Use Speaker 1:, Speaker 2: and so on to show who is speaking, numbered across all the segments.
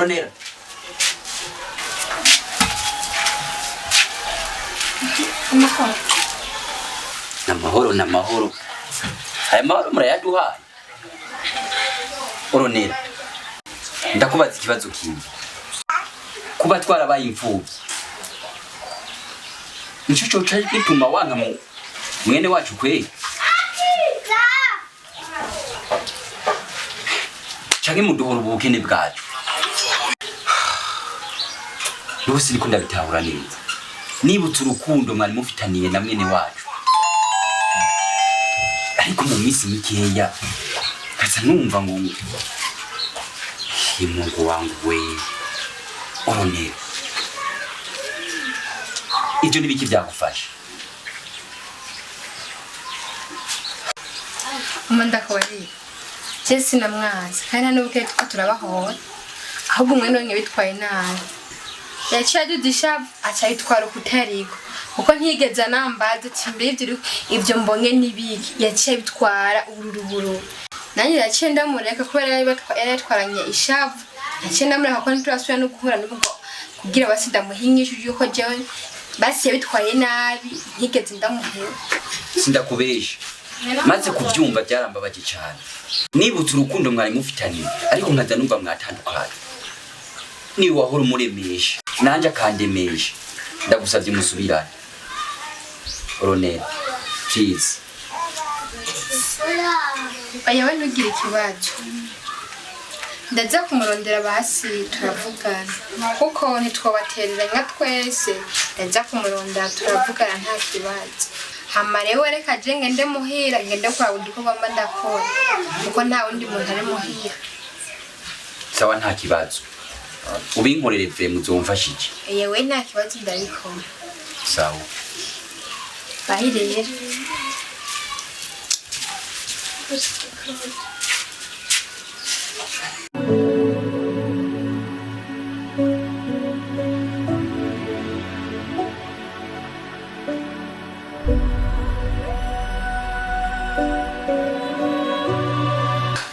Speaker 1: Oronera. Namahoro. Aya mahoro murayaduhaye. Oronera. Ndakubaza ikibazo kimwe. Kuba twarabaye imfubyi. Nico coca gituma wanka mwene wacu kweli. Canke muduhora ubukene bwacu. Rwose niko ndabitahura neza. Nibutse urukundo mwari mufitaniye na mwene wacu. Ariko mu minsi mikeya kaza numva ngo Mungu wangu we Oronera. Ibyo nibiki byagufasha?
Speaker 2: Ndakubari Jesse na mwazi kandi nta n'ubuke turabahora ahubwo umwe none bitwaye nabi yaciye adudisha acayitwara kutariko kuko ntigeze nambaza timbivye ibyo mbonye nibiki yaciye bitwara ubururu nanye yaciye ndamureka kubera yatwaranye ishavu yaciye ndamureka ko nturasubira no guhura n'ubwo kugira basida muhinyisho yuko jewe basi yabitwaye nabi ntigeze ndamuhera.
Speaker 1: Sindakubesha maze kubyumva byarambabaje cyane. Nibutse urukundo mwari mufitaniye ariko nkaza numva mwatandukanye. Ni wahora umuremesha nanje akandemesha. Ndagusavye musubirane. Oronera, please.
Speaker 2: Ayawe nugira ikibazo. Ndaza kumurondera basi turavugana. Kuko ntitwabatereranya twese. Ndaza kumurondera turavugana nta kibazo. Hamarewe reka je ngende muhira ngende kwa udiko bamba ndakora. Kuko nta wundi muntu ari muhira.
Speaker 1: Sawa nta kibazo. Ubinkorere vye muzomfashije.
Speaker 2: Yewe nta kibazo ndabikora.
Speaker 1: Sawa.
Speaker 2: Bahireye.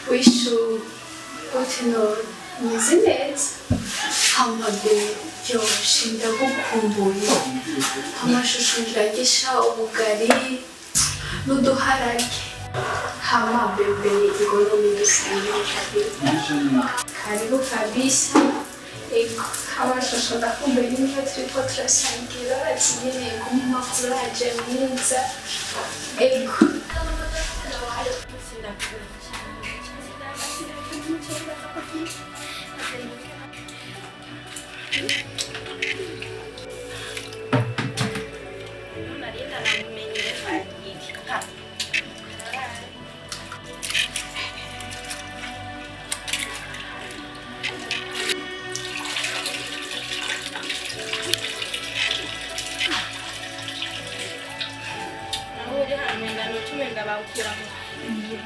Speaker 3: Wishu oteno nizineza hamabe yoshinda gukumbuye amashusho ndagisha ubugari n'uduharage hama bebe igono n'udusanga karibu kabisa eko amashusho ndakumbuye niba turiko turasangira atinyene kumafuraje mwiza eko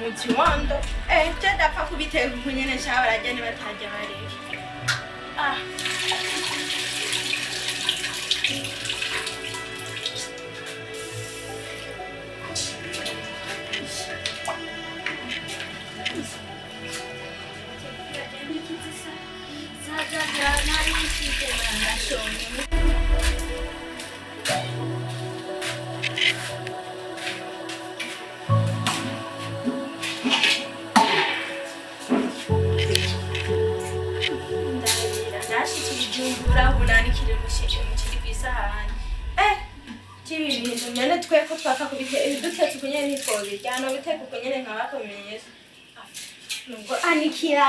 Speaker 4: Mukiwando tenda pa kubiteka kunyene shabara jane bataje bari tweko twaka kubiteka dutetse kunyene nitwobe cyane biteka kunyene nkabakomenyeza nubwo anikira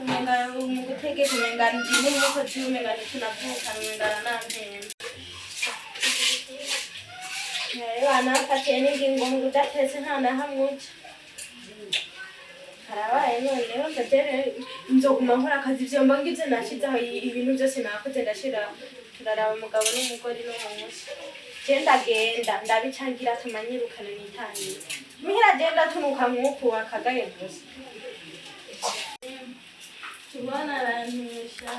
Speaker 4: umenga umugutege kumenga ndimo nuko cyumenga tunavuka umenga nampembe bana patene ngingo mudatetse nkana hamwe karabaye none batere nzoguma nkora akazi byo mbangize nashizaho ibintu byose nakoze ndashira turaraba umugabo n'umugore no munsi genda ndabicangira tumanyirukana nitaniye mihira genda tunuka nkuko akagaye gusa tubana rantusha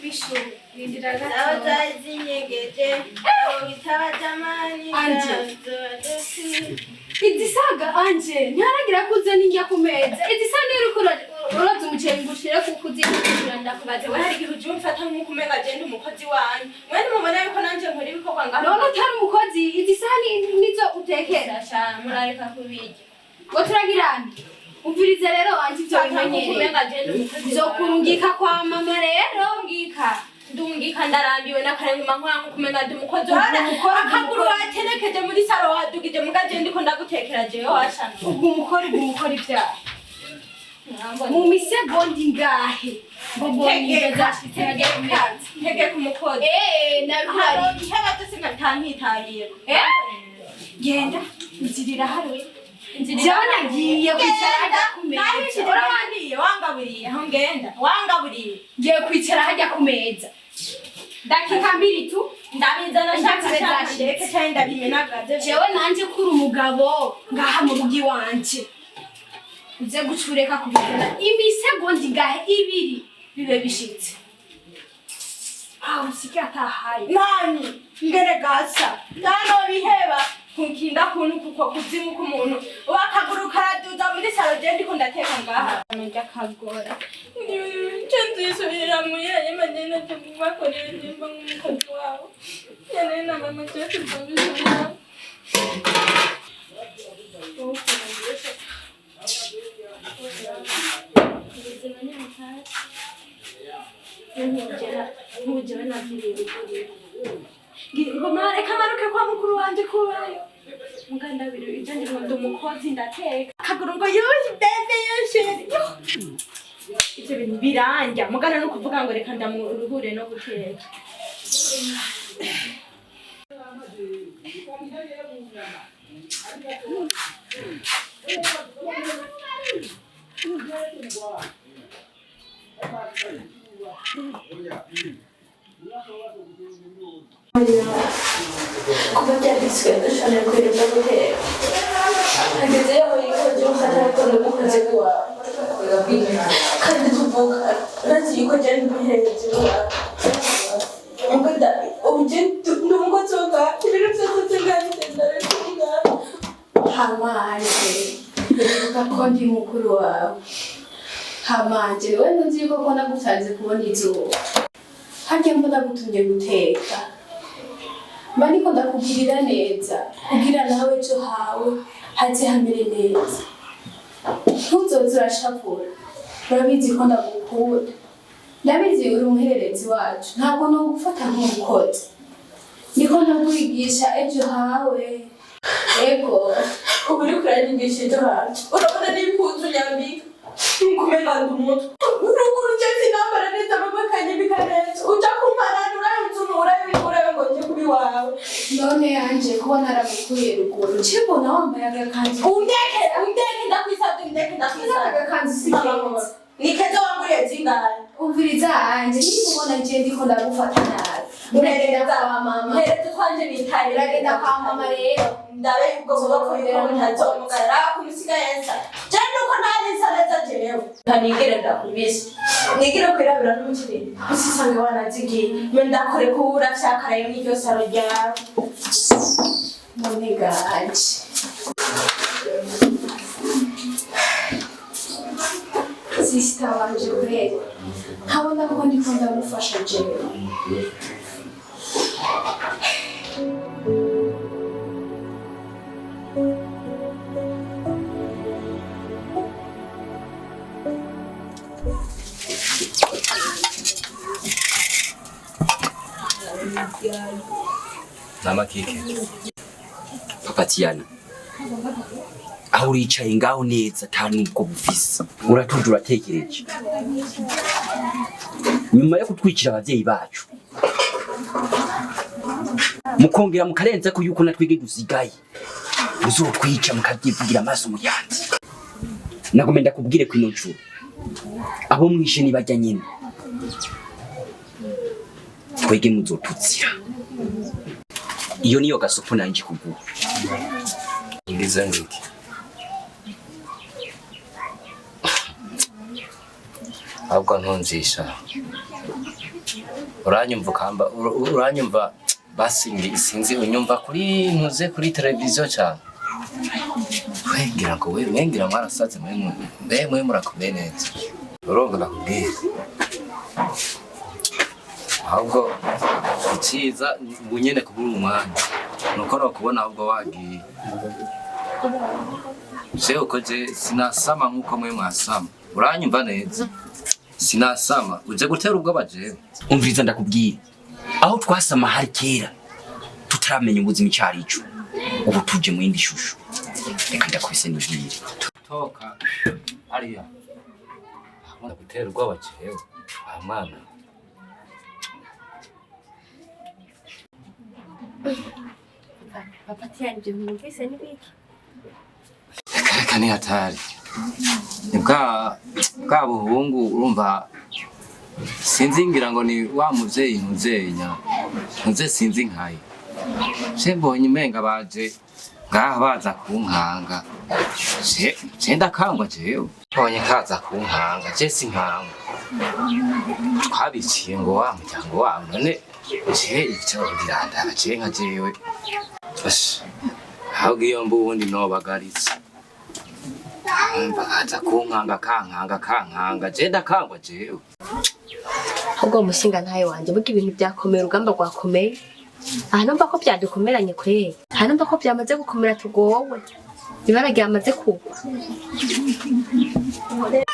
Speaker 4: bisho bindiraga abazinyegeje abo bitaba jamani
Speaker 3: izisaga anje ntaragira kuze ninjya kumeza izisa n'irukura
Speaker 4: uroza umuceri ngushire kuko uzikura ndakubaze we hari igihe uje umfata nk'uko umenga agenda umukozi wanyu mwene mubona yuko nanje nkora ibikorwa ngaho none utari umukozi izi sahani nizo utekera sha murareka kubirya ngo turagirane umvirize rero wanje ivyo bimenyereye umenga agenda umukozi zokurungika kwa mama rero ngika ndungika ndarambiwe n'akarenguma nkora nk'uko umenga ndi umukozi akaguru waterekeje muri saro wadugije mugaje ndiko ndagutekera jewe washana umukora ibyaha mu misegondi ngahe ntege ku mukozi nabihari iheba byose nkatantitahira genda nzirira haruye jewe nagiye kwicara hajya ku meza urabandiye wangaburiye aho ngenda wangaburiye ngiye kwicara hajya ku meza dakika mbiri tu ndabizana ndetse cyane ndabimenagaze jewe nanje kuri umugabo ngaha mu rugi wanje uze gucureka kubizana imisegondi ngahe ibiri bibe bishitse usike atahaye nani ngeregasa nano biheba kunkinda kuntu kuko kuzimu k'umuntu wakaguru karaduza muri salo je ndiko ndateka ngaha nja kagora nzisubira muyaye manena tubakorera nimba nk'umukozi wawe yane na mama cyose tubisubira ngomare kamaruke kwa mukuru wanje kubayo mugandabiro ijanje ngo umukozi ndateka kaguru ngo yushi bebe yusheri ivyo bintu biranja mugana no kuvuga ngo reka ndamuruhure no guteka
Speaker 3: Kuba byanditswe ndashobora kwirinda gutera hageze aho yikoze uhatako n'umukozi wawe kandi tuvuga urazi yuko jya n'umuherezi wawe ngada uje n'umukozi wawe ibintu byose by'inganitenda bikunga hamanje uvuga ko ndi mukuru wawe hamanje wenda nzi yuko ko nagutanze kubona izuba harya mbona gutumye guteka Maniko ndakugirira neza kugira nawe ejo hawe haze hamere neza ntuzoze urashakura urabizi ko ndagukunda ndabizi uri umuhererezi wacu ntabwo nogufata nk'umukozi niko ndakwigisha ejo hawe ego ubu uriko uranyigisha ejo hacu urabona n'impuzu nyambika nkumenga ndi umutwe uruguru uje sinambara neza amabakanyambika neza uja kumparana urayunze urabikura ngo nje kuri wawe none yanje kuba naramukuye ruguru cibona wambaye agakanzu undeke ndakwisabye agakanzu sikeza nikeze wanguriye zingahe umviriza anje nimubona nje ndiko ndagufata nabi uragenda kwa mama heretse twanje nitaye uragenda kwa mama rero ndabe ubwo bwoko yuko ntazomugara kumusiga yensa cyane uko ntari nsaneza jewe ntanigere ndakubise nigire kwirabira n'umukiri usisange wanazigiye ndakore kubura cyakaraye n'iryo saro ryawe none gaje sister wanje kweli nkabona ko ndiko ndamufasha jewe
Speaker 1: Mama kike Papa Tiana aho uricaye ngaho neza tanu ubwo bufise uratuje uratekereje nyuma yo kutwikira abavyeyi bacu mukongera mukarenza ko yuko natwige gusigaye uzotwica mukavyivugira amaso mu yandi nagomenda kubwire ko ino ncuro abo mwishe ni bajya nyine twege muzotutsira iyo niyo gasopo nanje kuguha ngize ngiki ahubwo ntunzisha uranyumva basi sinzi unyumva kuri ntuze kuri televiziyo cyane wengira ngo mwarasaze mwe murakomeye neza
Speaker 5: urumva nakubwira ahubwo iciza bunyene kubura umwanya nuko nakubona ahubwo wagiye Seo koje sinasama nkuko mwe mwasama uranyumva neza sinasama uje gutera ubwoba jewe
Speaker 1: umviriza ndakubwira aho twasama hari kera tutaramenya ubuzima icyari ico ubu tuje mu yindi shusho reka ndakubise nibwire
Speaker 5: toka ariya abona gutera ubwoba jewe amana
Speaker 4: Papa tiyani ibyo mwumvise ni biki?
Speaker 5: Reka ni hatari ni bwa buhungu urumva sinzi ngira ngo ni wa muvyeyi ntuze sinzi nkaye je mbonye umenga baje ngaha baza kunkanga je ndakangwa jewe mbonye kaza kunkanga je sinkangwa twabiciye ngo wa muryango wawe none je ivyo birandaba je nka jewe ahubwo iyo mbundi nobagaritse bakaza kunkanga kankanga je ndakangwa jewe
Speaker 4: Ahubwo umushinga ntaye wanje buga ibintu byakomera urugamba rwakomeye. Aha numva ko byadukomeranye kweye. Aha numva ko byamaze gukomera tugowe. Ibara ryamaze kugwa.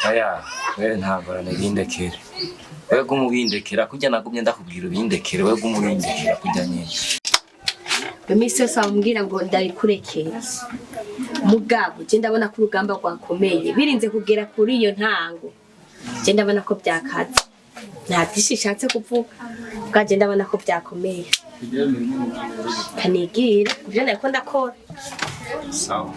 Speaker 5: Aya, wewe ntabwo nabindekera. Wewe gumubindekera kujya nagumye ndakubwira ubindekere wewe gumubindekera kujya nyine.
Speaker 4: Bemisi yose bamubwira ngo ndabikurekeye. Mugabo je ndabona ko urugamba rwakomeye birinze kugera kuri iyo ntango. Je ndabona ko byakaze. Nta dishishatse kuvuga. Bwaje ndabona ko byakomeye. Kanigira kubyo nako ndakora.
Speaker 5: Sawa.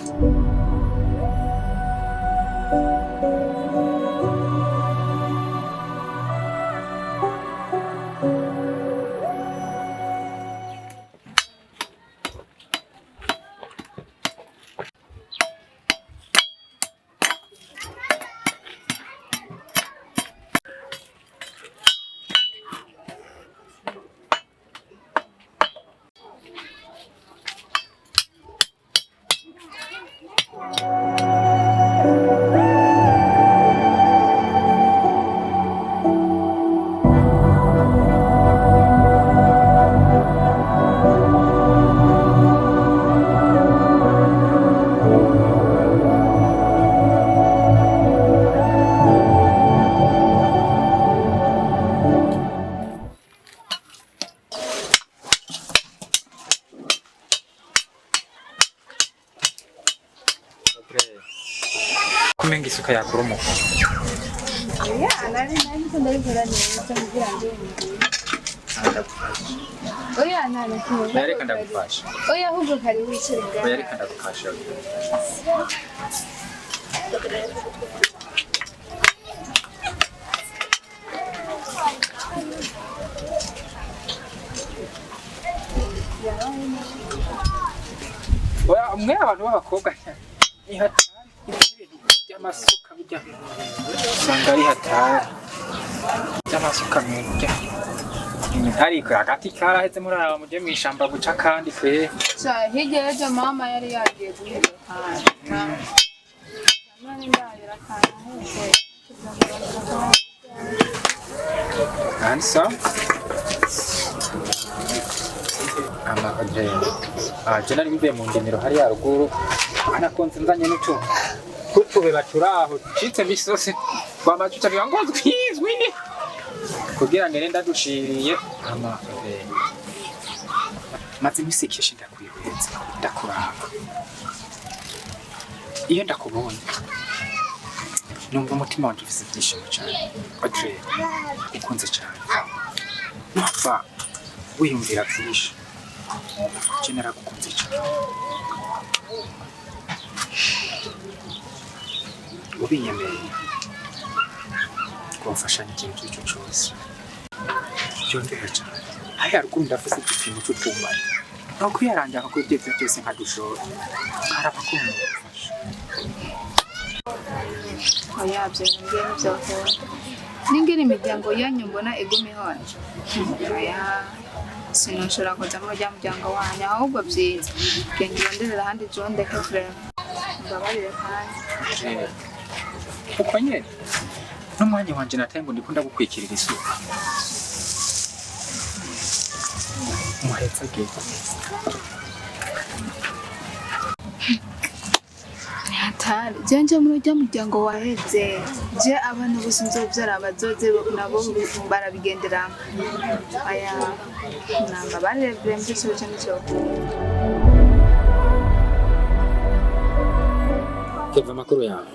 Speaker 6: Kumenga isuka yakoromoka.
Speaker 2: Oya, nari ndabikora neza kugira ngo Oya, nana kimwe.
Speaker 6: Nareka ndagufasha.
Speaker 2: Oya, ahubwo kari wicirega.
Speaker 6: Oya reka ndagufasha. Oya, umwe abantu b'abakobwa ni hatari by'amasuka bijya usanga ari hatari by'amasuka mujya ariko hagati karaheze muri aba mujye mu ishamba guca kandi kwe
Speaker 2: Hirya y'ejo mama yari yagiye guhiga kandi. None ndabira kandi.
Speaker 6: kandi so je nari mvuye mu ndimiro hari ya ruguru anakonze nzanye n'utube baturaho citse bisose twamacuca ngo twizwi kugira ngo nenda dushiriye maze imisekeshe ndakwihweza ndakuraba iyo ndakubonye numva umutima wanje ufise ibyishimo cyane Audrey ukunze cyane ntapfa wiyumvira byinshi je naragukunze cyane ubinyemereye kumfashanya ikintu cy'icyo cyose byongera cyane hariya ruguru ndavuze igipimo cy'utumanye nuko yarangira ko ibyo byose nkadushora karaba ko mumufasha
Speaker 2: Oya, byo ngene byakora. Ningene imiryango yanyu mbona igumi honje. Oya. Sinashobora kuja mu muryango wanyu ahubwo byiza. Genge yonderera handi jonde kefre. Mbabarire kandi.
Speaker 6: uko nyene n'umwanya wanje nataye ngo ndikunda gukwikirira isuka muhetsa gito
Speaker 7: hatari jenje muri rya muryango waheze je abana bose nzovyara abazoze nabo barabigendera aya namba barevye mbese cyane cyo
Speaker 6: keva makuru yawe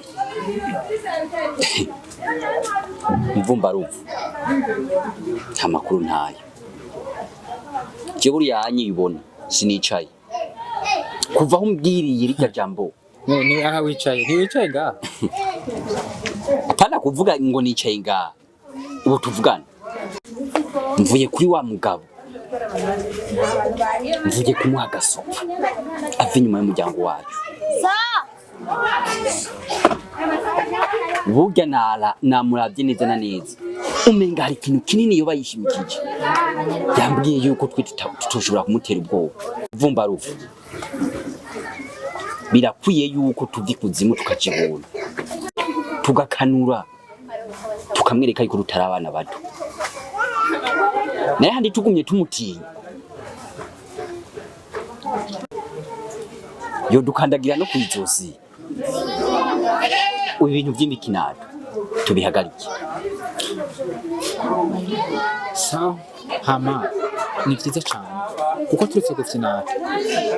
Speaker 1: mvumba ruvu nta makuru ntayo je buriya yanyibona sinicaye kuva aho umbwiriye rika jambo
Speaker 6: ni aha wicaye ntiwicaye ngaha
Speaker 1: apana kuvuga ngo nicaye ngaha ubu tuvugana mvuye kuri wa mugabo mvuye kumuha agasopa ava inyuma y'umuryango wacu burya namuravye neza na neza umenga hari ikintu kinini yoba yishimikije yambwiye yuko twe tutoshobora kumutera ubwoba vumba rufu birakwiye yuko tuvi kuzimu tukakibona tugakanura tukamwereka yuko rutari abana bato naye handi tugumye tumutinya yo dukandagira no kwizosi ibintu by'imikinado tubihagarike
Speaker 6: sawa hama ni vyiza cyane kuko turetse gufina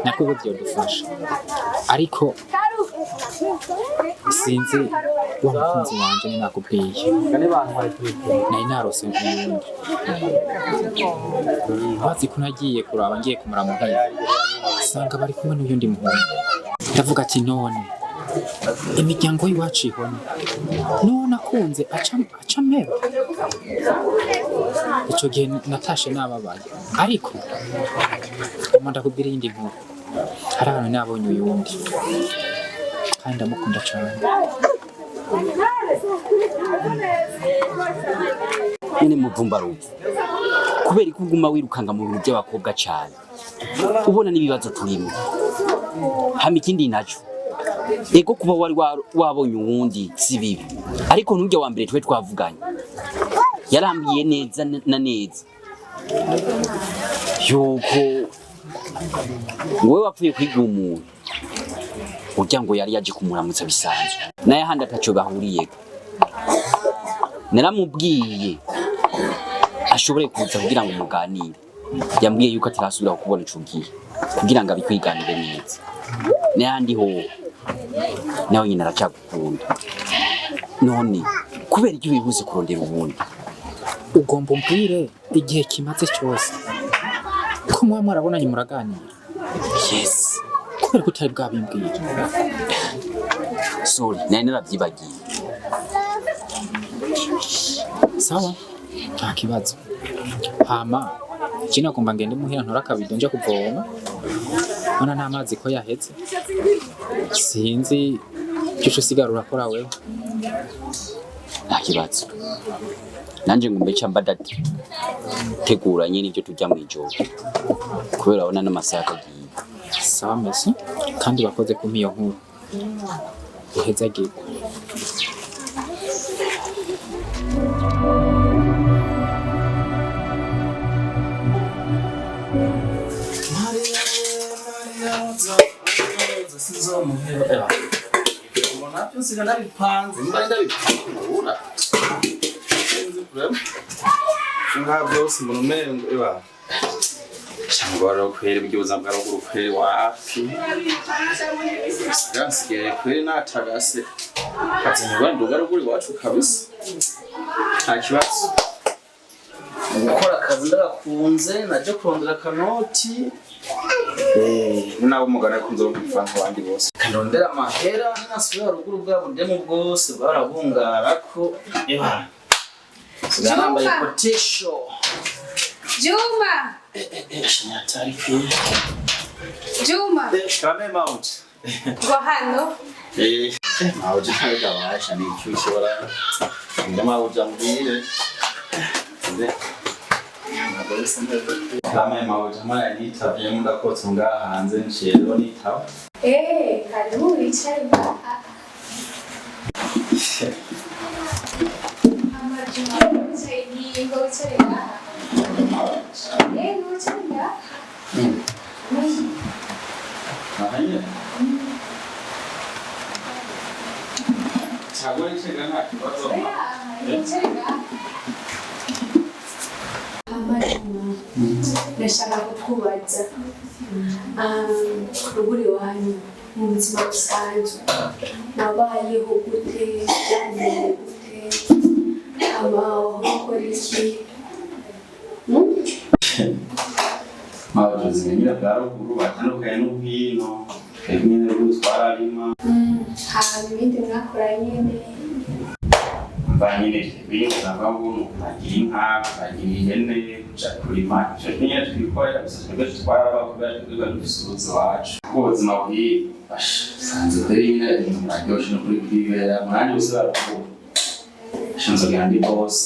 Speaker 6: nakubwo byodufasha ariko sinzi wa mukunzi wanje ni nakubwiye nari narose nk'undi bazi ko nagiye kuraba ngiye kumura muhira sanga bari kumwe n'uyundi muhungu ndavuga ati none imiryango y'iwacu ihona none akunze aca meba icyo gihe natashe nababaye ariko ndakubwira iyindi nkuru hari ahantu nabonye uyundi kandi ndamukunda cyane
Speaker 1: nyine muvumba ruvu kubera ko uguma wirukanga mu bintu by'abakobwa cyane ubona n'ibibazo turimo hama ikindi naco ego kuba wari wabonye uwundi si bibi ariko ntujya wa mbere twe twavuganye yarambwiye neza na neza yuko wowe wapfuye kwiga umuntu urya ngo yari yaje kumuramutsa bisanzwe naye handi ataco bahuriye naramubwiye ashobore kuza kugira ngo muganire yambwiye yuko atarasubira kubona ico gihe kugira ngo abikwiganire neza n'ahandi ho nawe nyine aracagukunda none kubera ibyo bihuze kurondera ubundi
Speaker 6: ugomba umbwire igihe kimaze cyose ko muba mwarabonanye muraganira
Speaker 1: yes
Speaker 6: kubera ko utari bwabimbwira
Speaker 1: sorry nari naravyibagiye
Speaker 6: sawa nta kibazo hama kino agomba ngende muhira ntora akabido nje kuvoma none n'amazi ko yahetse sinzi icyo usigara urakora wewe
Speaker 1: nta kibazo nanje ngumbe cyamba dati teguranye n'ibyo tujya mu ijoro kubera abona n'amasaha agiye
Speaker 6: sawa mesi kandi bakoze kumpa iyo nkuru uheza agiye
Speaker 8: byose umuntu umengo iba cyangwa kwera ibyo bwa ruguru kwera wapi sigaye kwera natagase kazinirwa nduga ruguru iwacu kabisa nta kibazo gukora akazi ndagakunze naje kurondera kanoti nabo mugana kunzo mfanga abandi bose kanondera amahera nasubira ruguru bwabo ndemo bwose barabungara ko iba nambaye potisho
Speaker 2: Juma Juma
Speaker 8: kame mount
Speaker 2: ngo hano
Speaker 8: mauji ntabwo abasha ni cyushora ndema ujambire kame mauji mara nitavye muda ko tunga hanze nshero nitaho
Speaker 2: karibu wicaye
Speaker 8: Makanya. Chagua nchegana kibazo.
Speaker 3: Ndashaka kukubaza uruguri wanyu mu buzima busanzwe wabayeho gute byagenze gute abaho ukora iki
Speaker 8: Mabuzi nyine bwa ruguru batandukanye n'ubwino nyine rw'utwara rima
Speaker 3: haba ibindi mwakora nyine
Speaker 8: nyine binyuzanga ngo bagira inka bagira ihene kuja kurima icyo nyine twikorera gusa twebwe tutwara abakobwa twebwe dusubiza iwacu ubuzima bwiwe sanze kuri nyine muraryoshe no kuri kwibera mwanje bose barakubura shinzo gandi boss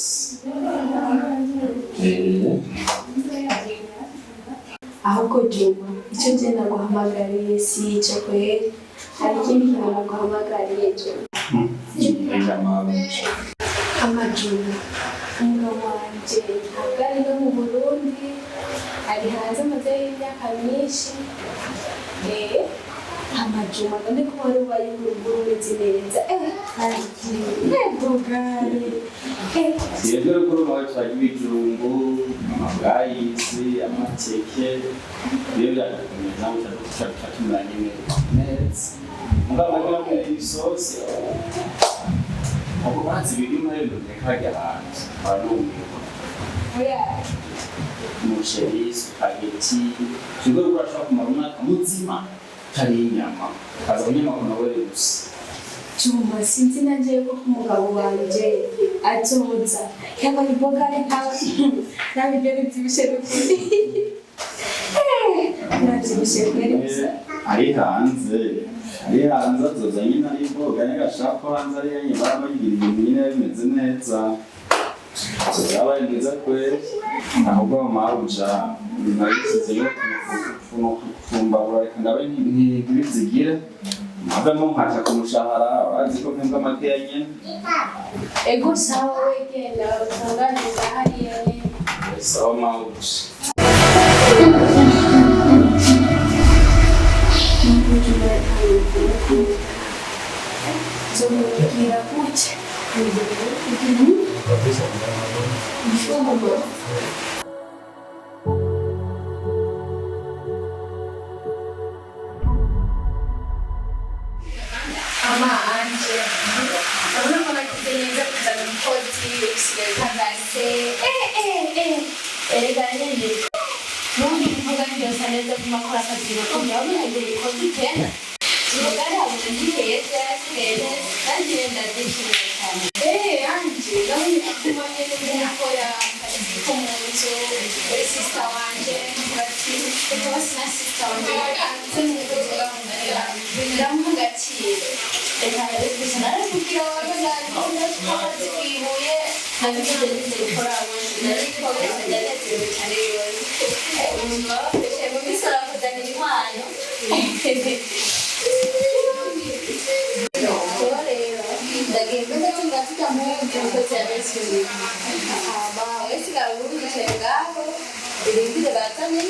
Speaker 3: ahubwo Juma icyo ngiye naguhamagariye si icyo kweri hari ikindi kintu naguhamagariye Juma amajuna umugabo wanje ntabwo ari no mu Burundi ari hanze amaze y'imyaka myinshi amajuma kandi ko wari ubaye uruguru umeze neza nebugari
Speaker 8: siyebwe ruguru nawe twagira ibijumbu amabwayisi amateke niyo byakomeza gushaka tumura nyine neza mugabo nabwo ibisosi ubu bazi ibirimo rero ndekajya hanze barumirwa umuceri spaghetti kigo urashaka kumara umwaka muzima utari inyama kaza unyama nawe gusa
Speaker 3: Juma sinzi nagiye ko umugabo wanje azoza yaba imboga nabi ibyo byibishe rukuri nabyibishe kweri gusa
Speaker 8: ari hanze azoza nyine ari imboga nigashaka ko hanze ari yenye barabagira ibintu nyine bimeze neza yabaye neza kweri ahubwo maruja nabisize yo kufumbagura reka ndabe ntibizigire avemo nkata ku mushahara urazi ko mpembwa makeya nyine
Speaker 3: ego sawa wegenda utanganiza hariya nyine
Speaker 8: sawa maruja
Speaker 3: zomubwira gutya
Speaker 2: Mama anje urabona ko nagize neza kuzana umukozi usigaye utangase
Speaker 3: erega nyine n'ubundi kuvuga byose neza ko makora akazi gakomeye aho nagiye ikoze itenda umugari habona niheza neza kandi ndabyishimiye cyane
Speaker 2: anje ndabona igituma nyine gukora akazi ko mu nzu we sisita wanje bati reka na sisita wanje hanze mu nzu ndamuha agaciro
Speaker 3: reka rero gusa narakubwira wabazakunda tumaze kwihuye nabyo ndagize gukora nariko ndanezerewe cyane yose umva bafashe mu misoro kuzanira inkwano ndagenda ndatunga tutamuzi umukozi yabesuriye wese ngaho urugero ngaho irindire bazane